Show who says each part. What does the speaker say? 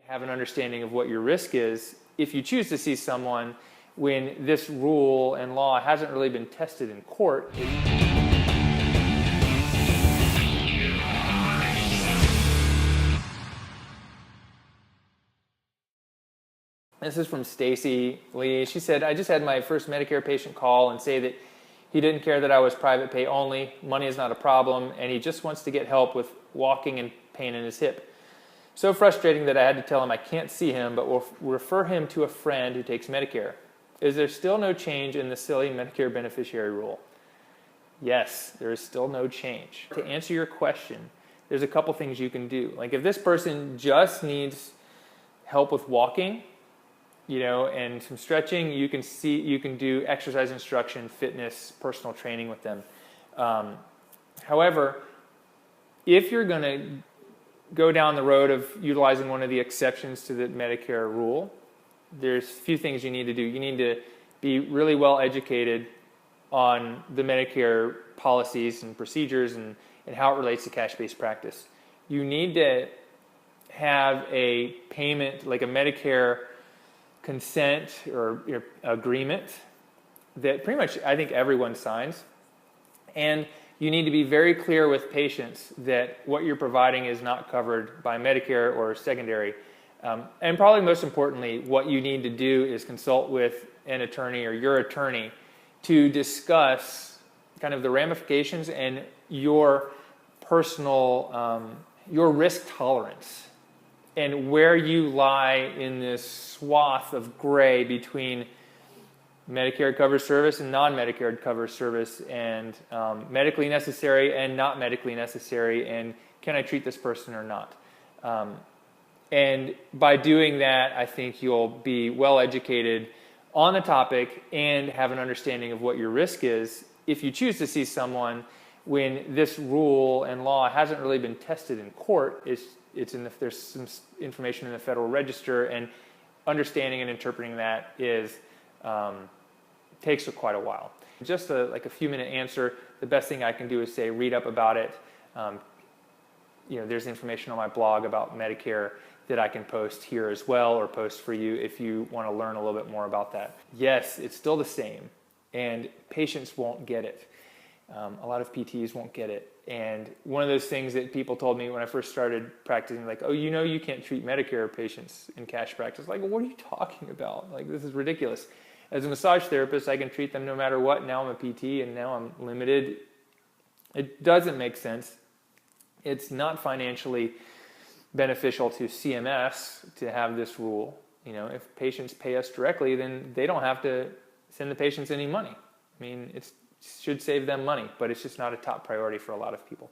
Speaker 1: Have an understanding of what your risk is if you choose to see someone when this rule and law hasn't really been tested in court. This is from Stacy Lee. She said, I just had my first Medicare patient call and say that he didn't care that I was private pay only, money is not a problem, and he just wants to get help with walking and pain in his hip. So frustrating that I had to tell him I can't see him, but will refer him to a friend who takes Medicare. Is there still no change in the silly Medicare beneficiary rule? Yes, there is still no change. To answer your question, there's a couple things you can do. Like if this person just needs help with walking, and some stretching, you can do exercise instruction, fitness, personal training with them. However, if you're going to go down the road of utilizing one of the exceptions to the Medicare rule, there's a few things you need to do. You need to be really well educated on the Medicare policies and procedures and how it relates to cash-based practice. You need to have a payment, like a Medicare consent or agreement that pretty much I think everyone signs. And you need to be very clear with patients that what you're providing is not covered by Medicare or secondary. And probably most importantly, what you need to do is consult with an attorney or your attorney to discuss kind of the ramifications and your personal, your risk tolerance and where you lie in this swath of gray between Medicare-covered service and non-Medicare covered service, and medically necessary and not medically necessary, and can I treat this person or not? And by doing that, I think you'll be well educated on the topic and have an understanding of what your risk is if you choose to see someone when this rule and law hasn't really been tested in court. There's some information in the Federal Register, and understanding and interpreting that takes quite a while. Just like a few minute answer, the best thing I can do is say read up about it. There's information on my blog about Medicare that I can post here as well, or post for you if you want to learn a little bit more about that. Yes, it's still the same, and patients won't get it. A lot of PTs won't get it. And one of those things that people told me when I first started practicing, like, oh, you can't treat Medicare patients in cash practice. Like, what are you talking about? Like, this is ridiculous. As a massage therapist, I can treat them no matter what. Now I'm a PT and now I'm limited. It doesn't make sense. It's not financially beneficial to CMS to have this rule. If patients pay us directly, then they don't have to send the patients any money. I mean, it should save them money, but it's just not a top priority for a lot of people.